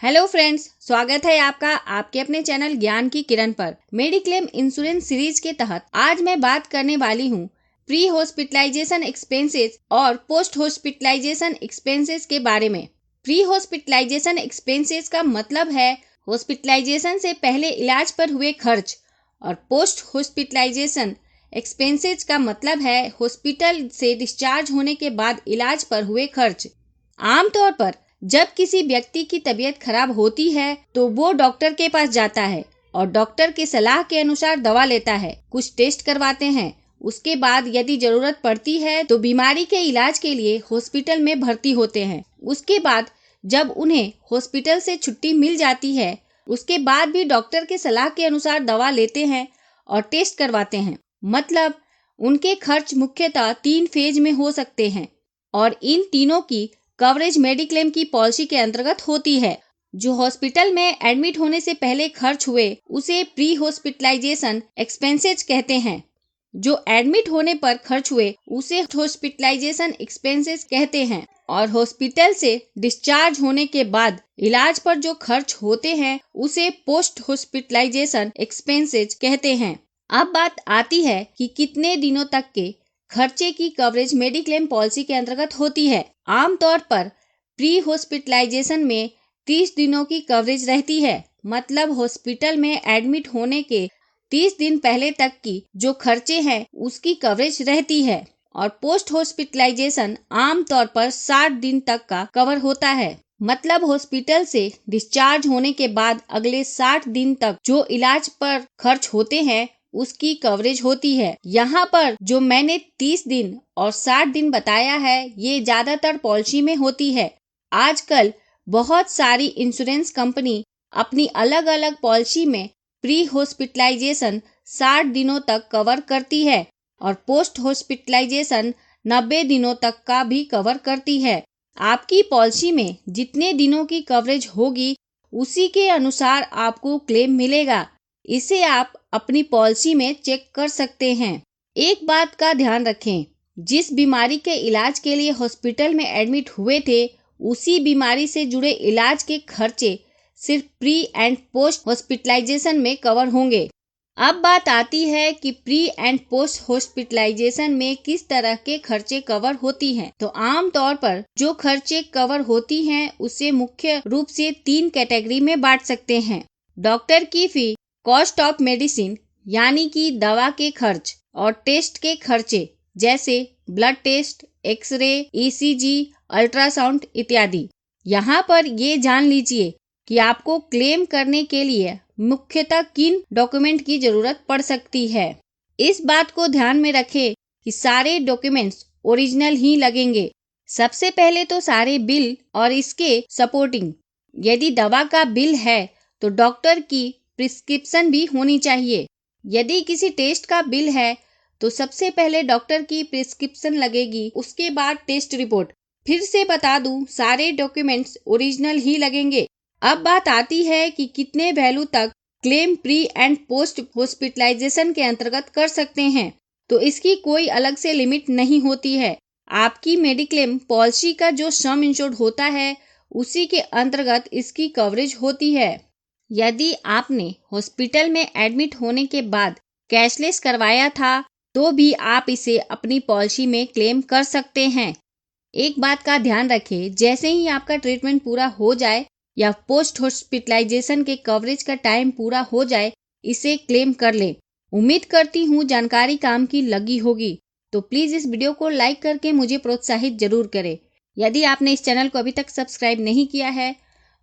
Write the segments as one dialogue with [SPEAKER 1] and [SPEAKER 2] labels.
[SPEAKER 1] Hello friends, स्वागत है आपका आपके अपने चैनल ज्ञान की किरण पर। मेडिक्लेम इंश्योरेंस सीरीज के तहत आज मैं बात करने वाली हूँ प्री हॉस्पिटलाइजेशन एक्सपेंसेस और पोस्ट हॉस्पिटलाइजेशन एक्सपेंसेस के बारे में। प्री हॉस्पिटलाइजेशन एक्सपेंसेस का मतलब है हॉस्पिटलाइजेशन से पहले इलाज पर हुए खर्च, और पोस्ट हॉस्पिटलाइजेशन एक्सपेंसेस का मतलब है हॉस्पिटल से डिस्चार्ज होने के बाद इलाज पर हुए खर्च। आमतौर पर जब किसी व्यक्ति की तबीयत खराब होती है तो वो डॉक्टर के पास जाता है और डॉक्टर की सलाह के अनुसार दवा लेता है, कुछ टेस्ट करवाते हैं। उसके बाद यदि जरूरत पड़ती है तो बीमारी के इलाज के लिए हॉस्पिटल में भर्ती होते हैं। उसके बाद जब उन्हें हॉस्पिटल से छुट्टी मिल जाती है, उसके बाद भी डॉक्टर के सलाह के अनुसार दवा लेते हैं और टेस्ट करवाते हैं। मतलब उनके खर्च मुख्यतः 3 फेज में हो सकते हैं और इन तीनों की कवरेज मेडिक्लेम की पॉलिसी के अंतर्गत होती है। जो हॉस्पिटल में एडमिट होने से पहले खर्च हुए उसे प्री हॉस्पिटलाइजेशन एक्सपेंसेस कहते हैं। जो एडमिट होने पर खर्च हुए उसे हॉस्पिटलाइजेशन एक्सपेंसेस कहते हैं, और हॉस्पिटल से डिस्चार्ज होने के बाद इलाज पर जो खर्च होते हैं उसे पोस्ट हॉस्पिटलाइजेशन एक्सपेंसेस कहते हैं। अब बात आती है कि कितने दिनों तक के खर्चे की कवरेज मेडिक्लेम पॉलिसी के अंतर्गत होती है। आमतौर पर प्री हॉस्पिटलाइजेशन में 30 दिनों की कवरेज रहती है। मतलब हॉस्पिटल में एडमिट होने के 30 दिन पहले तक की जो खर्चे हैं उसकी कवरेज रहती है, और पोस्ट हॉस्पिटलाइजेशन आमतौर पर 60 दिन तक का कवर होता है। मतलब हॉस्पिटल से डिस्चार्ज होने के बाद अगले 60 दिन तक जो इलाज पर खर्च होते हैं उसकी कवरेज होती है। यहाँ पर जो मैंने 30 दिन और 60 दिन बताया है ये ज्यादातर पॉलिसी में होती है। आजकल बहुत सारी इंश्योरेंस कंपनी अपनी अलग अलग पॉलिसी में प्री हॉस्पिटलाइजेशन 60 दिनों तक कवर करती है और पोस्ट हॉस्पिटलाइजेशन 90 दिनों तक का भी कवर करती है। आपकी पॉलिसी में जितने दिनों की कवरेज होगी उसी के अनुसार आपको क्लेम मिलेगा। इसे आप अपनी पॉलिसी में चेक कर सकते हैं। एक बात का ध्यान रखें, जिस बीमारी के इलाज के लिए हॉस्पिटल में एडमिट हुए थे उसी बीमारी से जुड़े इलाज के खर्चे सिर्फ प्री एंड पोस्ट हॉस्पिटलाइजेशन में कवर होंगे। अब बात आती है कि प्री एंड पोस्ट हॉस्पिटलाइजेशन में किस तरह के खर्चे कवर होती हैं। तो आमतौर पर जो खर्चे कवर होती हैं उसे मुख्य रूप से 3 कैटेगरी में बांट सकते हैं। डॉक्टर की फी, कॉस्ट ऑफ मेडिसिन यानी कि दवा के खर्च, और टेस्ट के खर्चे जैसे blood test, x-ray, ECG, ultrasound इत्यादि। यहाँ पर ये जान लीजिए कि आपको क्लेम करने के लिए मुख्यतः किन डॉक्यूमेंट की जरूरत पड़ सकती है। इस बात को ध्यान में रखें कि सारे डॉक्यूमेंट्स ओरिजिनल ही लगेंगे। सबसे पहले तो सारे बिल और इसके सपोर्टिंग। यदि दवा का बिल है तो डॉक्टर की प्रिस्क्रिप्शन भी होनी चाहिए। यदि किसी टेस्ट का बिल है तो सबसे पहले डॉक्टर की प्रिस्क्रिप्शन लगेगी, उसके बाद टेस्ट रिपोर्ट। फिर से बता दूं, सारे डॉक्यूमेंट्स ओरिजिनल ही लगेंगे। अब बात आती है कि कितने वैल्यू तक claim pre and post hospitalisation के अंतर्गत कर सकते हैं। तो इसकी कोई अलग से लिमिट नहीं होती है। आपकी मेडिक्लेम पॉलिसी का जो सम इंश्योर्ड होता है उसी के अंतर्गत इसकी कवरेज होती है। यदि आपने हॉस्पिटल में एडमिट होने के बाद कैशलेस करवाया था तो भी आप इसे अपनी पॉलिसी में क्लेम कर सकते हैं। एक बात का ध्यान रखें, जैसे ही आपका ट्रीटमेंट पूरा हो जाए या पोस्ट हॉस्पिटलाइजेशन के कवरेज का टाइम पूरा हो जाए, इसे क्लेम कर लें। उम्मीद करती हूँ जानकारी काम की लगी होगी। तो प्लीज इस वीडियो को लाइक करके मुझे प्रोत्साहित जरूर करें। यदि आपने इस चैनल को अभी तक सब्सक्राइब नहीं किया है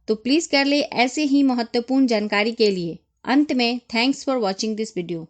[SPEAKER 1] तो प्लीज कर ले ऐसे ही महत्वपूर्ण जानकारी के लिए। अंत में thanks for watching this video.